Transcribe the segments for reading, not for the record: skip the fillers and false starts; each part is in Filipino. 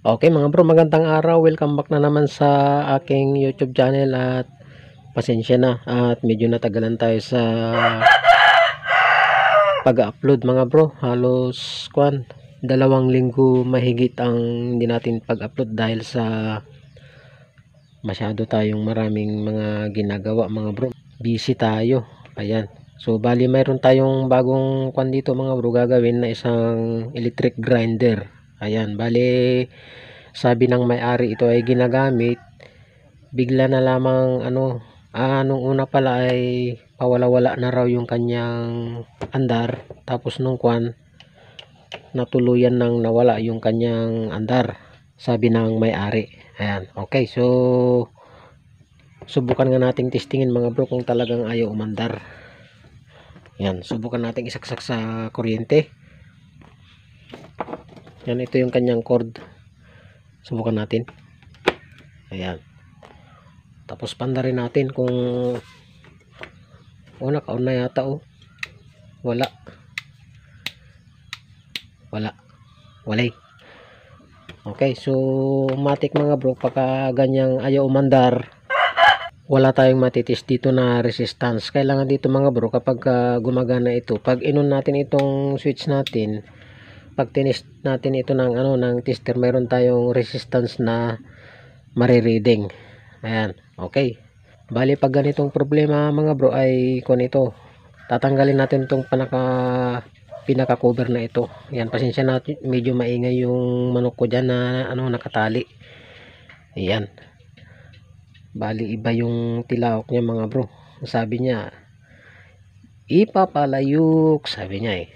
Okay mga bro, magandang araw. Welcome back na naman sa aking YouTube channel at pasensya na at medyo natagalan tayo sa pag-upload mga bro. Halos 2 linggo mahigit ang hindi natin pag-upload dahil sa masyado tayong maraming mga ginagawa mga bro. Busy tayo. Ayan. So bali mayroon tayong bagong dito mga bro, gagawin na isang electric grinder. Ayan, bali sabi ng may-ari ito ay ginagamit, bigla na lamang nung una pala ay pawala-wala na raw yung kanyang andar, tapos nung natuluyan nang nawala yung kanyang andar, sabi ng may-ari. Ayan, okay, so subukan nga nating testingin mga bro kung talagang ayaw umandar. Yan, subukan nating isaksak sa kuryente. Yan, ito yung kanyang cord. Subukan natin. Ayan. Tapos pandarin natin kung naka-on na yata. Wala. Walay. Okay, so matik mga bro, pagka ganyang ayaw umandar, wala tayong matitest dito na resistance. Kailangan dito mga bro, kapag gumagana ito, pag inon natin itong switch natin, pag tinest natin ito ng tester, mayroon tayong resistance na marireading. Ayan, okay. Bali pag ganitong problema mga bro ay ito, tatanggalin natin itong pinaka cover na ito. Ayan, pasensya na, medyo maingay yung manok ko dyan na nakatali. Ayan, bali iba yung tilawak niya mga bro. Sabi niya ipapalayuk, sabi niya eh.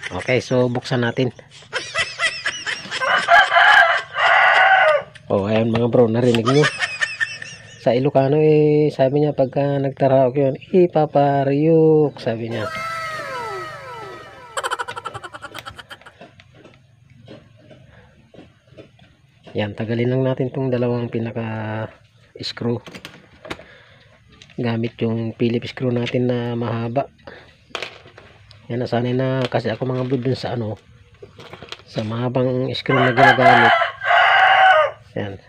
Okay, so buksan natin. Ayan mga bro, narinig nyo. Sa Ilocano sabi niya pagka nagtaraok yun, ipapariyuk, sabi niya. Yan, tagalin lang natin tong dalawang pinaka screw gamit yung Phillips screw natin na mahaba. Yan, nasanay na kasi ako mga bro dun sa sa mahabang screw na ginagamit. Yan,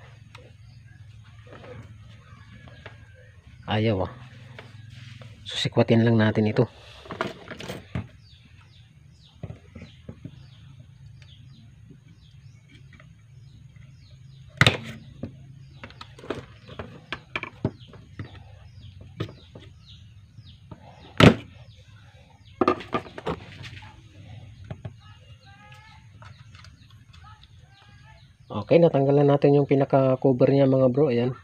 ayaw susikwatin lang natin ito. Okay, natanggalan natin yung pinaka cover niya mga bro. Ayan,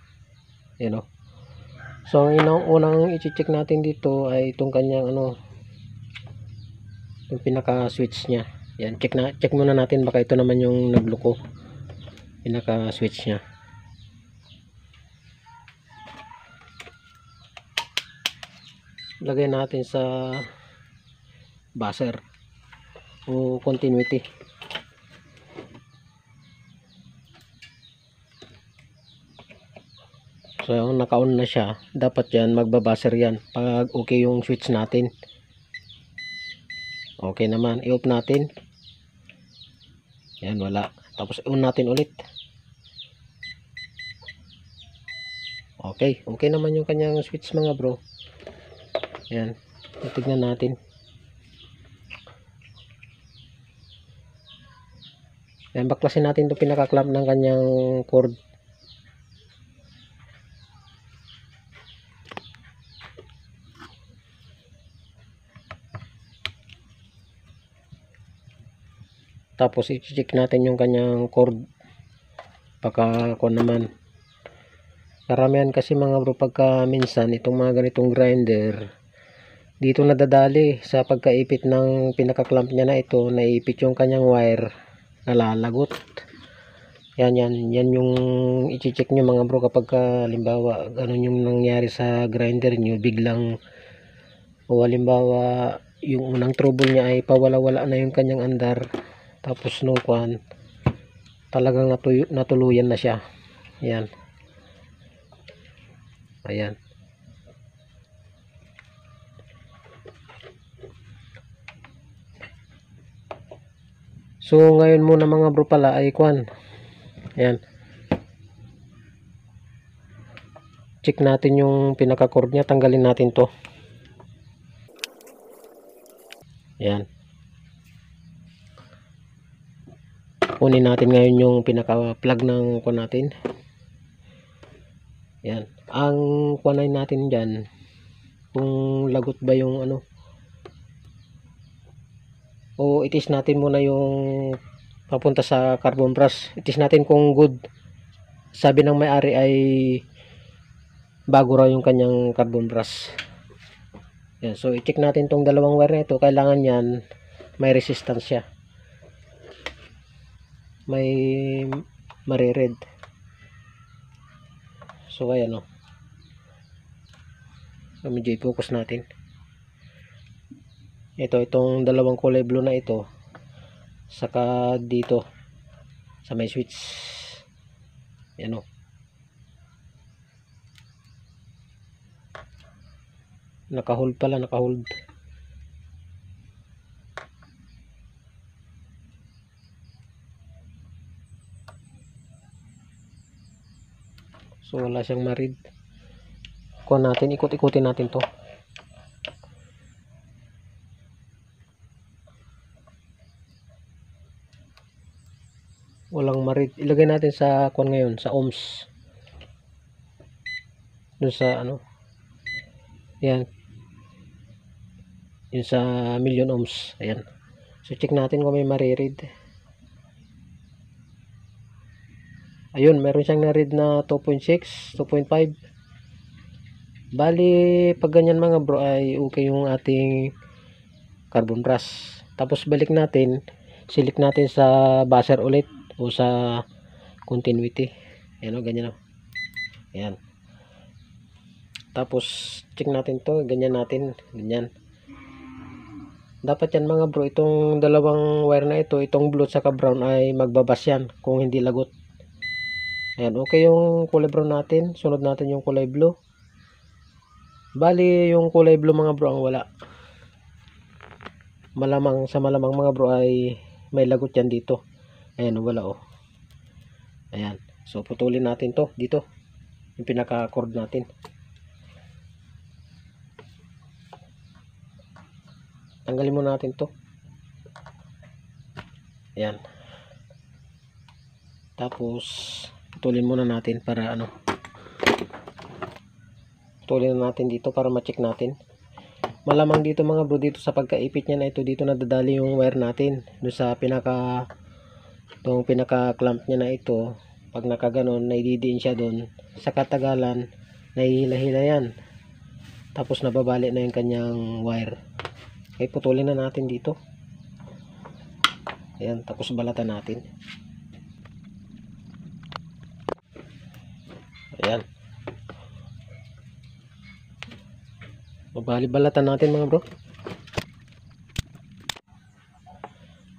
so ang unang i-check natin dito ay itong kanyang yung pinaka switch niya. Yan, check muna natin, baka ito naman yung nagluko, pinaka switch niya. Lagay natin sa buzzer o continuity. So naka-on na siya, dapat yan magbabaser yan pag okay yung switch natin. Okay naman, i-off natin. Yan, wala. Tapos on natin ulit. Okay naman yung kanyang switch mga bro. Yan, tignan natin. Yan, baklasin natin itong pinaka-clamp ng kanyang cord. Tapos i-check natin yung kanyang cord, baka naman. Karamihan kasi mga bro, pagka minsan itong mga ganitong grinder dito nadadali sa pagkaipit ng pinaka-clamp niya na ito, naipit yung kanyang wire, nalalagot. Yan yung i-check nyo mga bro, kapag halimbawa ganun yung nangyari sa grinder nyo, biglang halimbawa yung unang trouble niya ay pawala-wala na yung kanyang andar, tapos nung talagang natuluyan na siya. Yan, ayan. So ngayon muna mga bro pala ay Ayan. Check natin yung pinaka cord niya. Tanggalin natin to. Ayan. Kunin natin ngayon yung pinaka plug ng kuha natin. Ayan. Ang kuhanin natin dyan, kung lagot ba yung ano, o itis natin muna yung papunta sa carbon brush. Itis natin kung good. Sabi ng may-ari ay bago raw yung kanyang carbon brush. Yan. So i-check natin tong dalawang wire na ito. Kailangan yan may resistance siya, may marired. So ayan o. So medyo i-focus natin. Itong dalawang kulay blue na ito, saka dito sa may switch. Yan o. Naka-hold pala, naka-hold. So wala siyang marid. Kuha natin, ikot-ikutin natin to. Walang marid. Ilagay natin sa kuha ngayon, sa ohms. Dun sa ano. Yan. Yun sa million ohms. Ayan. So check natin kung may maririd. Ayun, meron siyang na-read na 2.6, 2.5. Bali, pag ganyan mga bro ay okay yung ating carbon brush. Tapos balik natin, select natin sa buzzer ulit o sa continuity. Ayan o, ganyan o. Ayan. Tapos check natin to, ganyan natin, ganyan. Dapat yan mga bro, itong dalawang wire na ito, itong blue at brown ay magbabas yan kung hindi lagot. Ayan, okay yung kulay brown natin. Sunod natin yung kulay blue. Bali, yung kulay blue mga bro ang wala. Malamang mga bro ay may lagot yan dito. Ayan, wala oh. Ayan. So, putulin natin to dito. Yung pinaka-cord natin. Tanggalin mo natin to. Ayan. Tapos, putulin muna natin para ano. Putulin natin dito para ma-check natin. Malamang dito mga bro, dito sa pagkaipit niya na ito, dito nadadali yung wire natin. Doon sa pinaka clamp niya na ito, pag nakaganon, naididiin siya doon. Sa katagalan, nahihila-hila yan. Tapos nababali na yung kanyang wire. Okay, putulin na natin dito. Ayan, tapos balatan natin. Ayan. Balatan natin mga bro.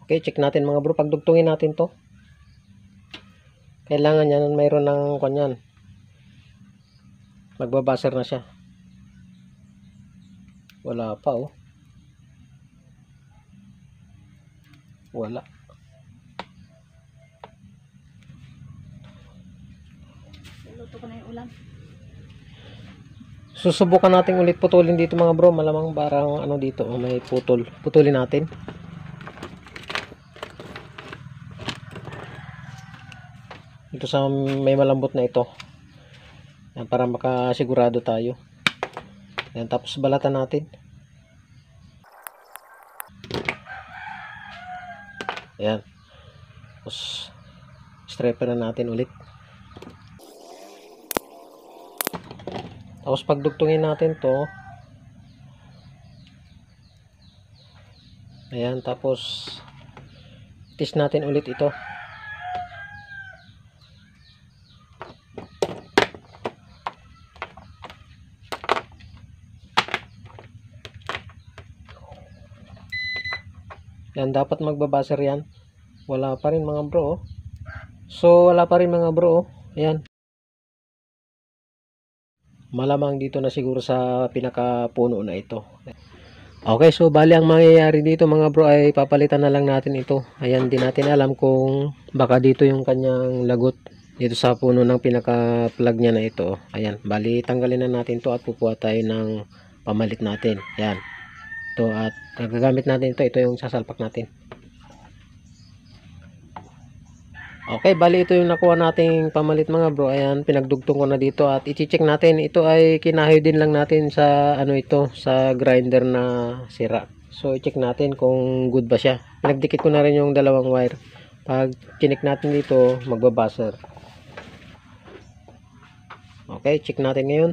Okay, check natin mga bro. Pagdugtungin natin to. Kailangan yan, mayroon ng kanyan. Magbabaser na siya. Wala pa oh. Wala. Luto ko na yung ulam. Susubukan natin ulit putulin dito mga bro. Malamang parang ano dito, may putol. Putulin natin. Ito sa may malambot na ito. Yan, para makasigurado tayo. Yan, tapos balatan natin. Ayan. Tapos striper na natin ulit. Tapos pagdugtungin natin to. Ayan, tapos test natin ulit ito. Yan, dapat magbabaser yan. Wala pa rin mga bro oh. So wala pa rin mga bro oh. Ayan. Malamang dito na siguro sa pinaka puno na ito. Okay, so bali ang mangyayari dito mga bro ay papalitan na lang natin ito. Ayan, di natin alam kung baka dito yung kanyang lagot dito sa puno ng pinaka plug niya na ito. Ayan, bali tanggalin na natin to at kukuha tayo ng pamalit natin. Ayan, to at gagamit natin ito yung sasalpak natin. Okay, bali ito yung nakuha nating pamalit mga bro. Ayan, pinagdugtong ko na dito at i-check natin. Ito ay kinahoy din lang natin sa ano ito, sa grinder na sira. So i-check natin kung good ba siya. Pinagdikit ko na rin yung dalawang wire. Pag chinik natin dito, magbabuzzer. Okay, check natin ngayon.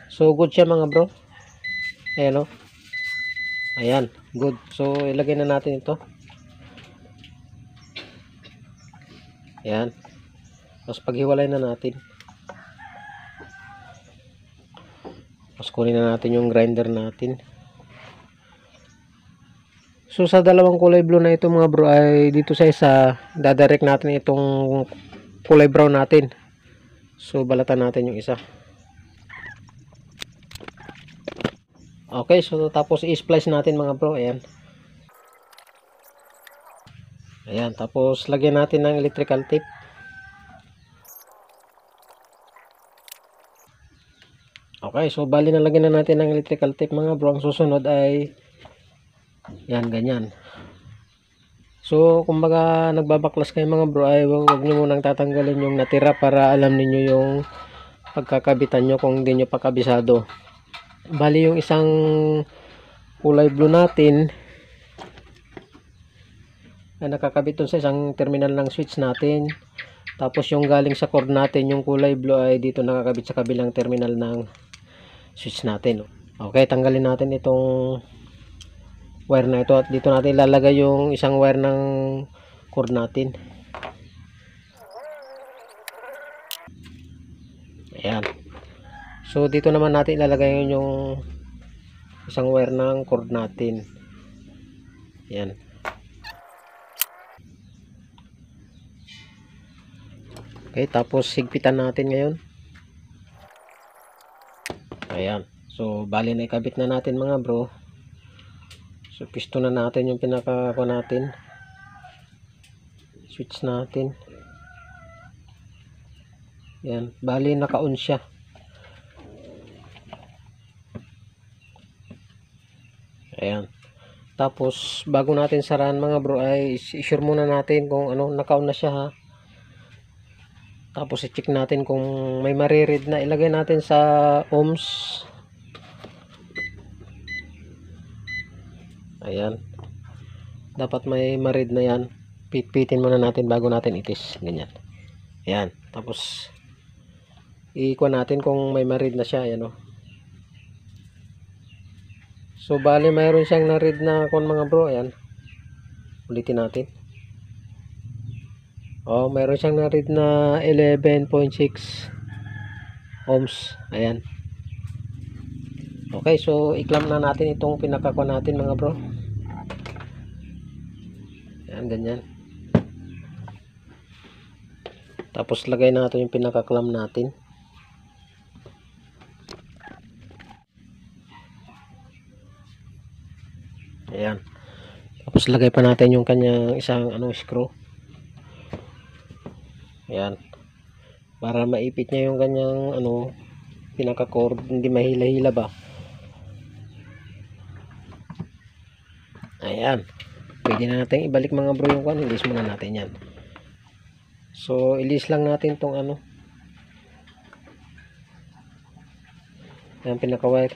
So good siya mga bro. Ayan o. Ayan, good. So ilagay na natin ito. Ayan. Tapos paghiwalay na natin. Tapos kunin na natin yung grinder natin. So sa dalawang kulay blue na ito mga bro ay dito sa isa dadirect natin itong kulay brown natin. So balatan natin yung isa. Okay, so tapos i-splice natin mga bro. Ayan. Ayan, tapos lagyan natin ng electrical tape. Okay, so bali na lagyan na natin ng electrical tape mga bro. Ang susunod ay yan, ganyan. So, kumbaga nagbabaklas kayo mga bro ay huwag nyo munang tatanggalin yung natira para alam niyo yung pagkakabitan nyo kung hindi nyo pakabisado. Bali yung isang kulay blue natin ay nakakabit dun sa isang terminal ng switch natin. Tapos yung galing sa cord natin, yung kulay blue ay dito nakakabit sa kabilang terminal ng switch natin. Okay, tanggalin natin itong wire na ito at dito natin ilalagay yung isang wire ng cord natin. Ayan. So dito naman natin ilalagay yung isang wire ng cord natin. Ayan. Okay, tapos higpitan natin ngayon. Ayan. So bali na ikabit na natin mga bro. So piston na natin yung pinaka natin. Switch natin. Ayan. Bali naka-on siya. Ayan. Tapos bago natin sarahan mga bro ay i-sure muna natin kung ano naka-on na siya ha. Tapos i-check natin kung may mariread na. Ilagay natin sa ohms. Ayan. Dapat may maread na yan. Pitpitin muna natin bago natin itis. Ganyan. Ayan. Tapos i-kuha natin kung may maread na siya. Ayan o. So bali mayroon siyang na-read na kung mga bro. Ayan. Ulitin natin. Oh, mayroon siyang na-read na 11.6 ohms. Ayan. Okay, so i-clamp na natin itong pinakakuha natin mga bro. Ayan, ganyan. Tapos lagay natin yung pinaka-clamp natin. Ayan. Tapos lagay pa natin yung kanyang isang screw. Ayan. Para maipit niya yung kanyang pinaka-cord, hindi mahila-hila ba. Ayan. Pwede na natin ibalik mga bro yung kan. Ilis muna natin yan. So, ilis lang natin tong Ayan, pinaka-wire.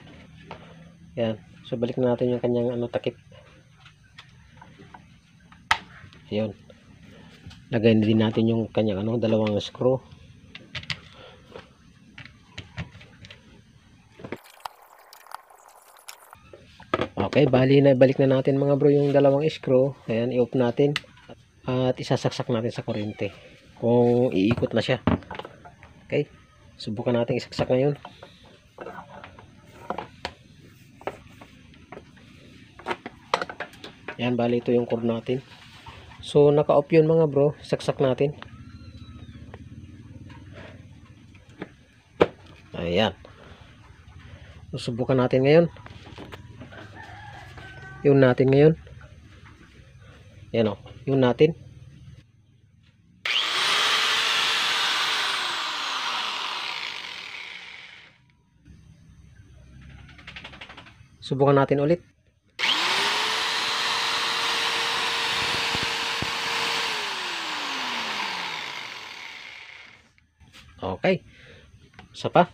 Ayan. So, balik na natin yung kanyang takip. Ayan. Lagay din natin yung kanyang dalawang screw. Okay, bali na ibalik na natin mga bro yung dalawang screw. Ayan, i-off natin at isasaksak natin sa kuryente kung iikot na siya. Okay, subukan natin isaksak ngayon. Ayan, bali ito yung cord natin. So naka-off yun mga bro, saksak natin. Ayan. Susubukan natin ngayon. yung natin ngayon. Yan o, yung natin. Subukan natin ulit. Okay. Isa pa.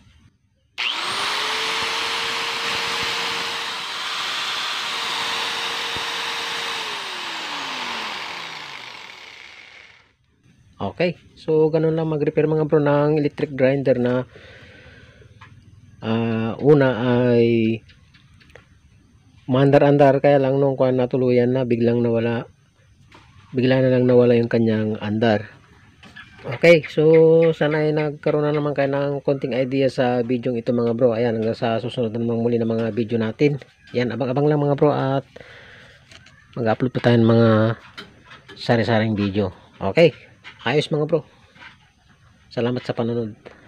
Okay. So, ganun lang mag-repair mga bro ng electric grinder na una ay mandar-andar, kaya lang nung kuan natuluyan na bigla na lang nawala yung kanyang andar. Okay, so sana ay nagkaroon na naman kayo ng konting idea sa video ito mga bro. Ayan, hanggang sa susunod na naman muli ng mga video natin. Yan, abang-abang lang mga bro, at mag-upload pa tayo ng mga sari-saring video. Okay, ayos mga bro. Salamat sa panonood.